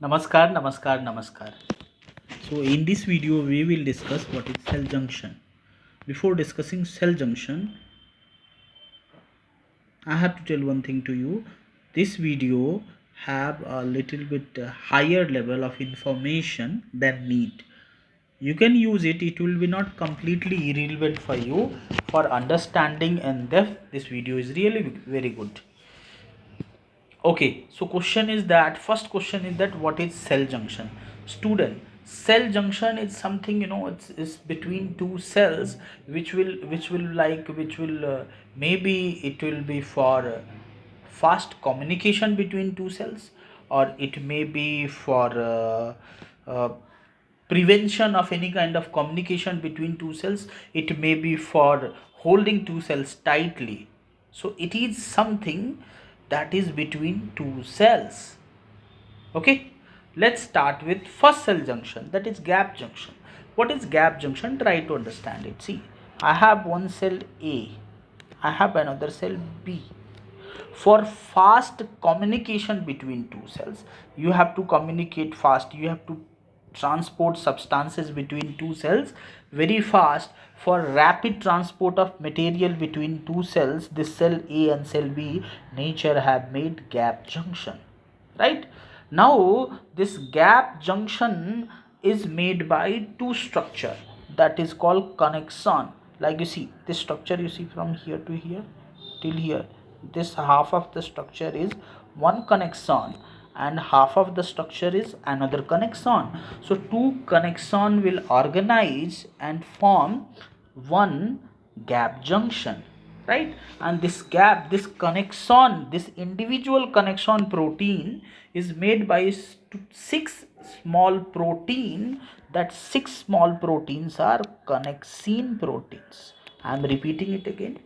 Namaskar, namaskar, namaskar. So in this video we will discuss what is cell junction. Before discussing cell junction, I have to tell one thing to you. This video have a little bit higher level of information than need. You can use it, it will be not completely irrelevant for you. For understanding in depth, this video is really very good. Okay, so first question is that what is cell junction? Student, cell junction is something, it's between two cells which will maybe it will be for fast communication between two cells, or it may be for uh, prevention of any kind of communication between two cells. It may be for holding two cells tightly. So it is something that is between two cells. Okay, let's start with first cell junction, that is gap junction. What is gap junction? Try to understand it. See, I have one cell A, I have another cell B. For fast communication between two cells, you have to communicate fast, you have to transport substances between two cells very fast. For rapid transport of material between two cells, this cell A and cell B, nature have made gap junction, right? Now this gap junction is made by two structure, that is called connection. Like you see this structure, you see from here to here till here, this half of the structure is one connection and half of the structure is another connection. So two connection will organize and form one gap junction, right? And this connection, this individual connection protein is made by six small protein. That six small proteins are connexin proteins. I am repeating it again.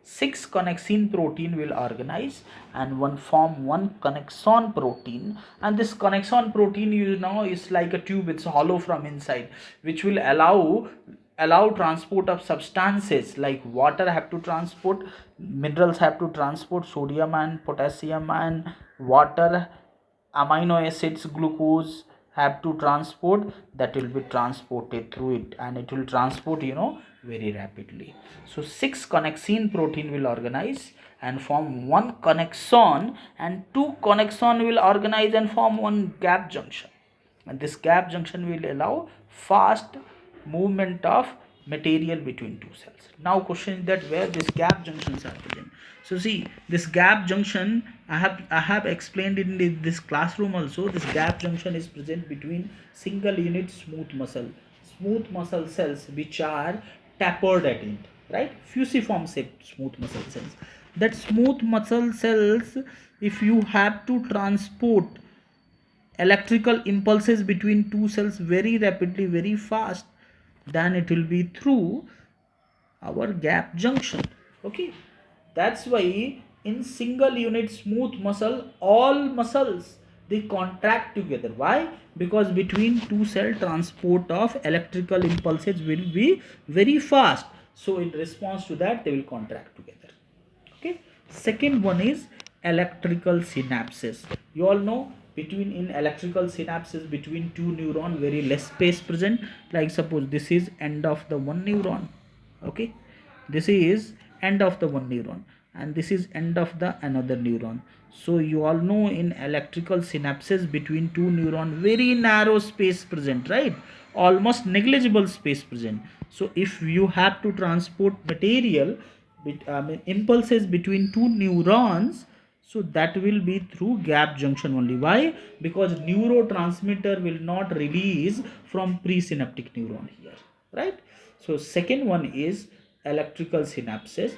Six connexin protein will organize and one form one connexon protein, and this connexon protein, is like a tube, it's hollow from inside, which will allow transport of substances like water have to transport, minerals have to transport, sodium and potassium and water, amino acids, glucose have to transport, that will be transported through it, and it will transport very rapidly. So six connexin protein will organize and form one connexon, and two connexon will organize and form one gap junction, and this gap junction will allow fast movement of material between two cells. Now question is that where this gap junctions are present. So see, this gap junction, I have explained in this classroom also. This gap junction is present between single unit smooth muscle cells which are tapered at end, right? Fusiform shaped smooth muscle cells. That smooth muscle cells, if you have to transport electrical impulses between two cells very rapidly, very fast, then it will be through our gap junction. Okay, that's why in single unit smooth muscle, all muscles they contract together. Why? Because between two cell transport of electrical impulses will be very fast, so in response to that they will contract together. Okay, second one is electrical synapses. You all know, between in electrical synapses between two neuron very less space present. Like suppose this is end of the one neuron. Okay, this is end of the one neuron and this is end of the another neuron. So you all know in electrical synapses between two neuron very narrow space present, right? Almost negligible space present. So if you have to transport material impulses between two neurons, so that will be through gap junction only. Why? Because neurotransmitter will not release from presynaptic neuron here, right? So second one is electrical synapses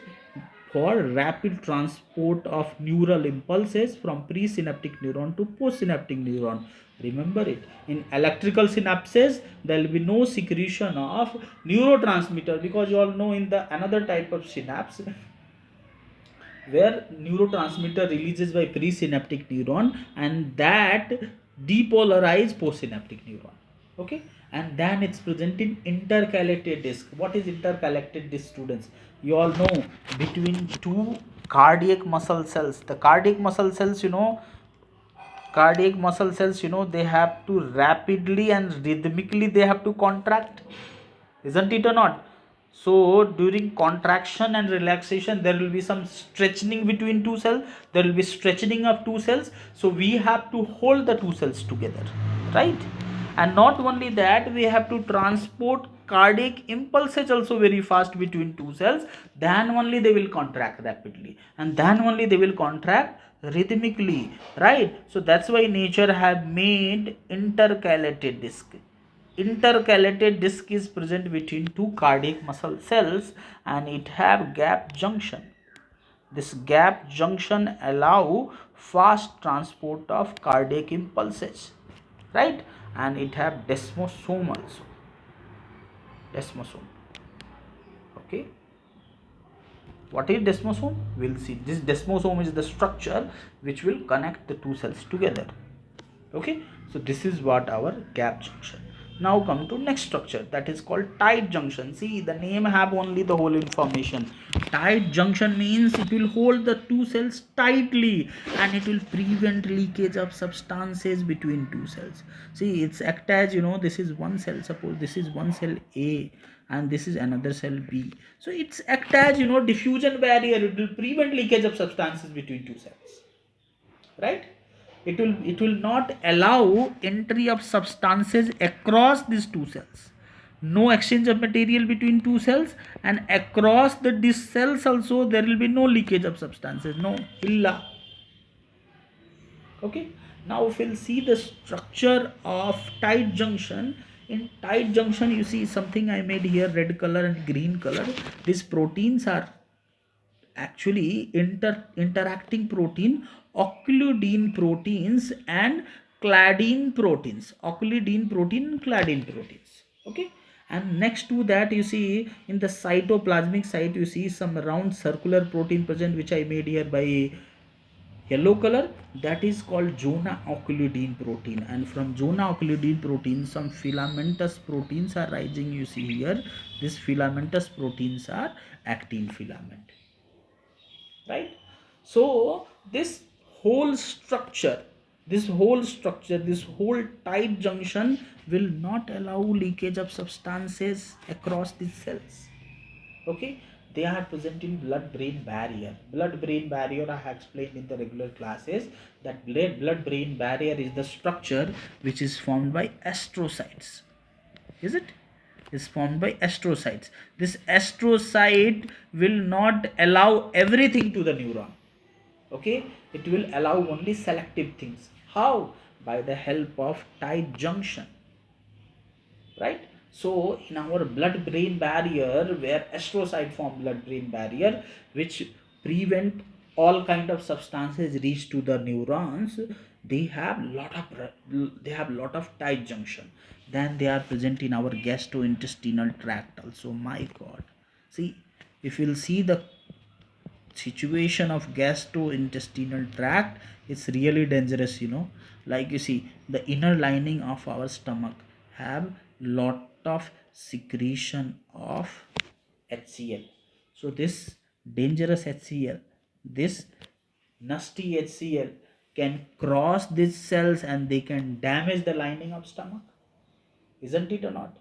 for rapid transport of neural impulses from presynaptic neuron to postsynaptic neuron. Remember it, in electrical synapses there will be no secretion of neurotransmitter, because you all know in the another type of synapse where neurotransmitter releases by presynaptic neuron and that depolarize postsynaptic neuron. Okay, and then it's present in intercalated disc. What is intercalated disc, students? You all know, between two cardiac muscle cells. The cardiac muscle cells, cardiac muscle cells, they have to rapidly and rhythmically they have to contract, isn't it or not? So during contraction and relaxation there will be some stretching between two cells, there will be stretching of two cells, so we have to hold the two cells together, right? And not only that, we have to transport cardiac impulses also very fast between two cells, then only they will contract rapidly and then only they will contract rhythmically, right? So that's why nature have made intercalated disc. Intercalated disc is present between two cardiac muscle cells and it have gap junction. This gap junction allow fast transport of cardiac impulses, right? And it have desmosome also. Desmosome. Okay. What is desmosome? We'll see. This desmosome is the structure which will connect the two cells together. Okay, so this is what our gap junction. Now come to next structure, that is called tight junction. See, the name have only the whole information. Tight junction means it will hold the two cells tightly and it will prevent leakage of substances between two cells. See, it's act as, this is one cell, suppose this is one cell A and this is another cell B, so it's act as, diffusion barrier. It will prevent leakage of substances between two cells, right? It will not allow entry of substances across these two cells. No exchange of material between two cells, and across these cells also there will be no leakage of substances, no illa. Okay, now if we'll see the structure of tight junction, in tight junction you see something I made here, red color and green color. These proteins are actually interacting protein, occludine proteins and cladine proteins, occludine protein and cladine proteins. Okay, and next to that you see in the cytoplasmic site you see some round circular protein present, which I made here by yellow color. That is called zona occludine protein, and from zona occludine protein some filamentous proteins are rising, you see here. These filamentous proteins are actin filament, right? So this whole structure, this whole tight junction will not allow leakage of substances across the cells. Okay, they are present in blood brain barrier. Blood brain barrier I have explained in the regular classes, that blood brain barrier is the structure which is formed by astrocytes. Is it? Is formed by astrocytes. This astrocyte will not allow everything to the neuron. Okay, it will allow only selective things. How? By the help of tight junction, right? So in our blood brain barrier, where astrocyte form blood brain barrier, which prevent all kind of substances reach to the neurons, they have lot of tight junction. Then they are present in our gastrointestinal tract also. My god, see, if you'll see the situation of gastrointestinal tract, it's really dangerous, like you see the inner lining of our stomach have lot of secretion of HCl. So this dangerous HCl, this nasty HCl can cross these cells and they can damage the lining of stomach, isn't it or not?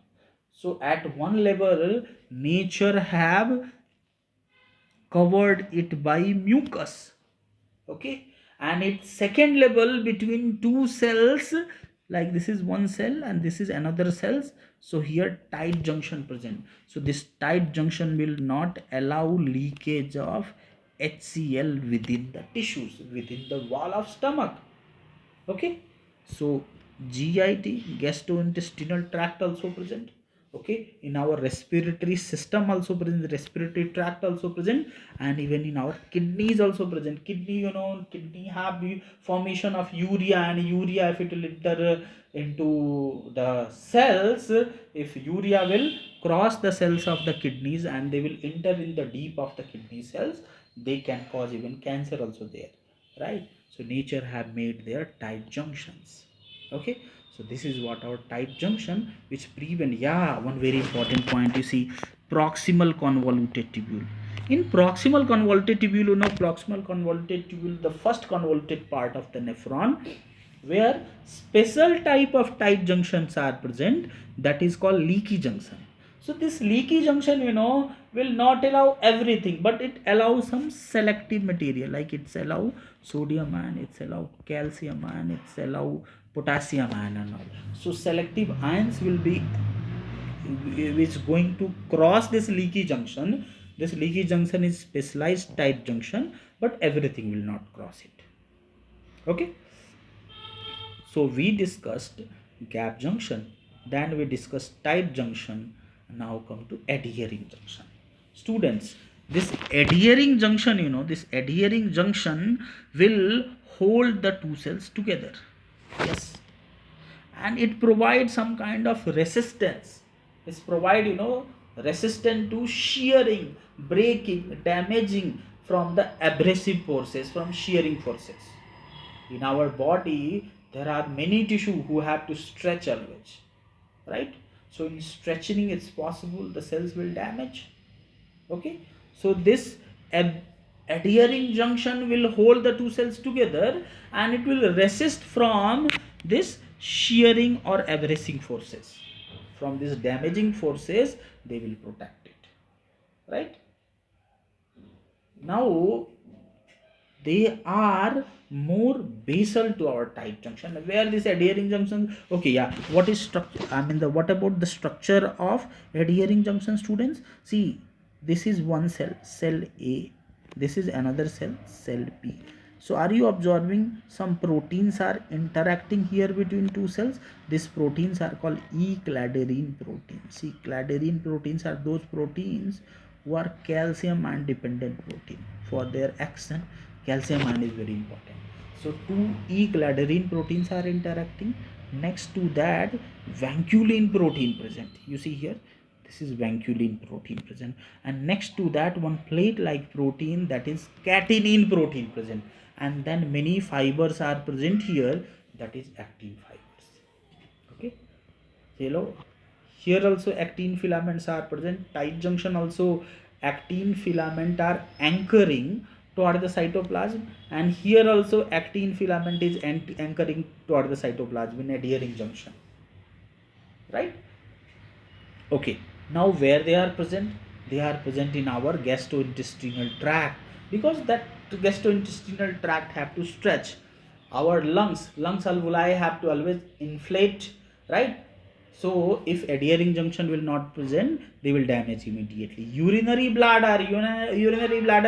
So at one level nature have covered it by mucus. Okay, and its second level between two cells, like this is one cell and this is another cells, so here tight junction present. So this tight junction will not allow leakage of HCl within the tissues, within the wall of stomach. Okay, so GIT, gastrointestinal tract also present. Okay, in our respiratory system also present, respiratory tract also present, and even in our kidneys also present. Kidney, kidney have the formation of urea, and urea if it will enter into the cells, if urea will cross the cells of the kidneys and they will enter in the deep of the kidney cells, they can cause even cancer also there, right? So nature have made their tight junctions. Okay, so this is what our tight junction which prevent. Yeah, one very important point, you see proximal convoluted tubule. In proximal convoluted tubule, proximal convoluted tubule, the first convoluted part of the nephron, where special type of tight junctions are present, that is called leaky junction. So this leaky junction, will not allow everything, but it allows some selective material, like it's allow sodium ion, it's allow calcium ion, it's allow potassium ion and all. So selective ions will be which going to cross this leaky junction. This leaky junction is specialized tight junction, but everything will not cross it. Okay. So we discussed gap junction, then we discussed tight junction. Now come to adhering junction. Students, this adhering junction, this adhering junction will hold the two cells together. Yes, and it provides some kind of resistance. It's provide resistance to shearing, breaking, damaging from the abrasive forces, from shearing forces. In our body there are many tissue who have to stretch always, right? So in stretching it's possible the cells will damage. Okay, so this adhering junction will hold the two cells together, and it will resist from this shearing or abrasive forces. From these damaging forces they will protect it, right? Now they are more basal to our tight junction, where this adhering junction. Okay, yeah, what is structure, I mean, the what about the structure of adhering junction, students? See, this is one cell, cell A. This is another cell, cell B. So are you observing some proteins are interacting here between two cells? These proteins are called E-claddering proteins. See, claddering proteins are those proteins who are calcium ion dependent protein. For their action, calcium ion is very important. So two E-claddering proteins are interacting. Next to that, vinculin protein present. You see here, this is vinculin protein present, and next to that one plate like protein, that is catenin protein present, and then many fibers are present here, that is actin fibers. Okay, hello, here also actin filaments are present. Tight junction also, actin filament are anchoring toward the cytoplasm, and here also actin filament is anchoring toward the cytoplasm in adhering junction, right? Okay, now where they are present? They are present in our gastrointestinal tract, because that gastrointestinal tract have to stretch. Our lung alveoli have to always inflate, right? So if adhering junction will not present, they will damage immediately. Urinary bladder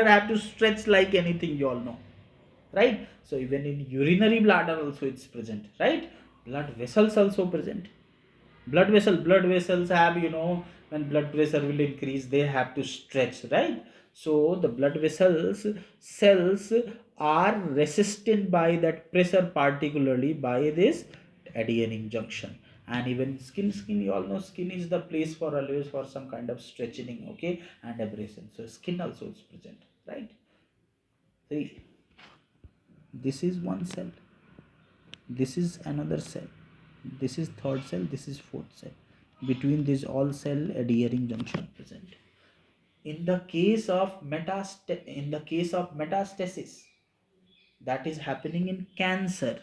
have to stretch like anything, you all know, right? So even in urinary bladder also it's present, right? Blood vessels also present. Blood vessels have, when blood pressure will increase, they have to stretch, right? So the blood vessels cells are resisted by that pressure, particularly by this adhering junction. And even skin, you all know, skin is the place for always for some kind of stretching, okay, and abrasion. So skin also is present, right? See, this is one cell, this is another cell, this is third cell, this is fourth cell. Between these all cell adhering junction present. In the case of metastasis, that is happening in cancer.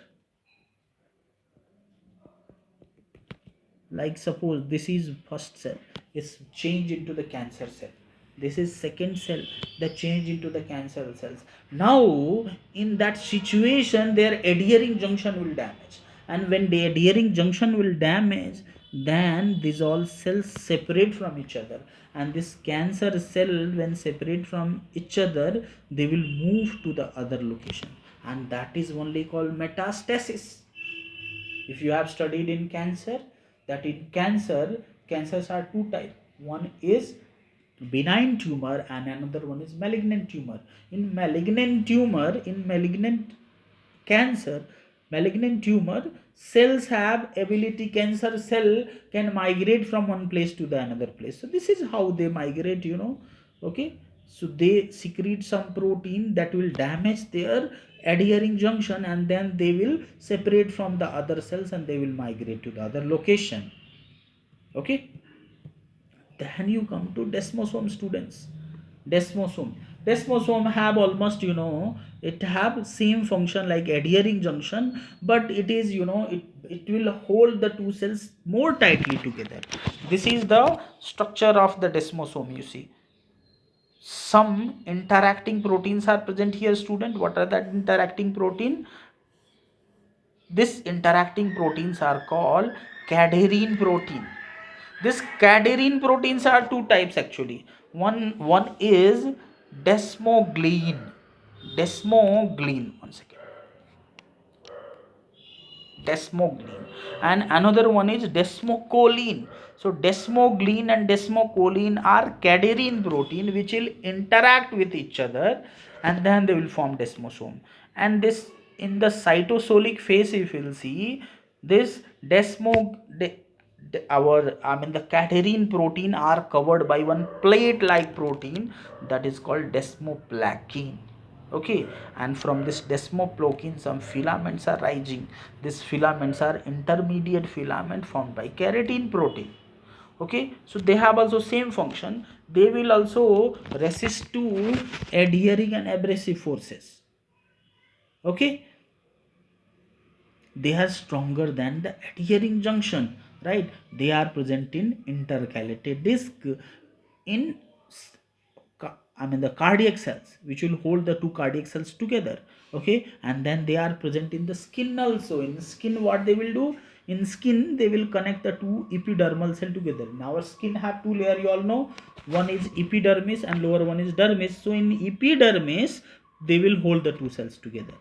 Like suppose this is first cell, it's changed into the cancer cell. This is second cell, that change into the cancer cells. Now in that situation their adhering junction will damage, and when the adhering junction will damage, then these all cells separate from each other, and this cancer cell when separate from each other, they will move to the other location, and that is only called metastasis. If you have studied in cancer, that in cancer, cancers are two types. One is benign tumor and another one is malignant tumor. In malignant tumor, in malignant cancer, malignant tumor, cells have ability, cancer cell can migrate from one place to the another place. So this is how they migrate, okay. So they secrete some protein that will damage their adhering junction, and then they will separate from the other cells and they will migrate to the other location, okay. Then you come to desmosome, students. Desmosome. Desmosome have almost, it have same function like adhering junction, but it is, it will hold the two cells more tightly together. This is the structure of the desmosome. You see, some interacting proteins are present here, student. What are that interacting protein? This interacting proteins are called cadherin protein. This cadherin proteins are two types actually. One is desmoglein. Desmoglein. One second. Desmoglein. And another one is desmocholine. So desmoglein and desmocholine are cadherin protein which will interact with each other, and then they will form desmosome. And this, in the cytosolic phase, if you will see, this the cadherin protein are covered by one plate like protein that is called desmoplakin. Okay, and from this desmoplakin some filaments are rising. These filaments are intermediate filament formed by keratin protein. Okay, so they have also same function. They will also resist to adhering and abrasive forces. Okay, they are stronger than the adhering junction, right? They are present in intercalated disc in the cardiac cells, which will hold the two cardiac cells together. Okay, and then they are present in the skin also. In skin, what they will do, in skin they will connect the two epidermal cell together. In our skin have two layer, you all know. One is epidermis and lower one is dermis. So in epidermis they will hold the two cells together.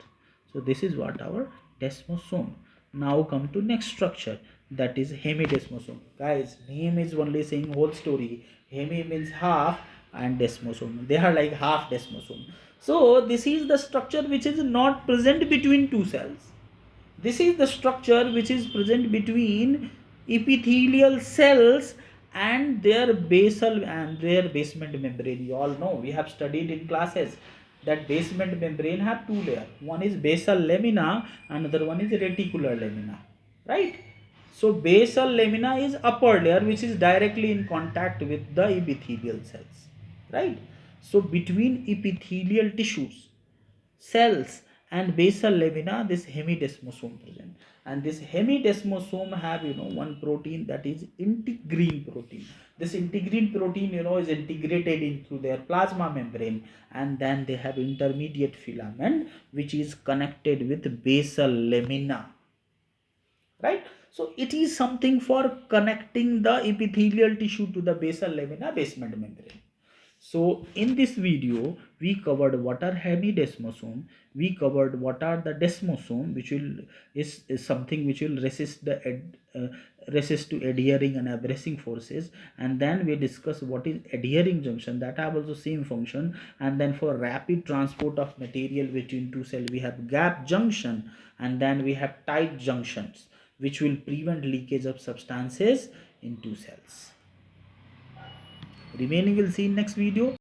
So this is what our desmosome. Now come to next structure, that is hemidesmosome. Guys, name is only saying whole story. Hemi means half and desmosome, they are like half desmosome. So this is the structure which is not present between two cells. This is the structure which is present between epithelial cells and their basal and their basement membrane. You all know, we have studied in classes that basement membrane have two layers. One is basal lamina, another one is reticular lamina, right? So basal lamina is upper layer which is directly in contact with the epithelial cells, right? So between epithelial tissues, cells and basal lamina, this hemidesmosome present. And this hemidesmosome have, one protein, that is integrin protein. This integrin protein, is integrated into their plasma membrane, and then they have intermediate filament which is connected with basal lamina, right? So it is something for connecting the epithelial tissue to the basal lamina basement membrane. So in this video we covered what are hemidesmosome, we covered what are the desmosome, which is something which will resist the resist to adhering and abrasive forces, and then we discuss what is adhering junction, that have also same function. And then for rapid transport of material between two cells we have gap junction, and then we have tight junctions which will prevent leakage of substances in two cells. Remaining we'll see in next video.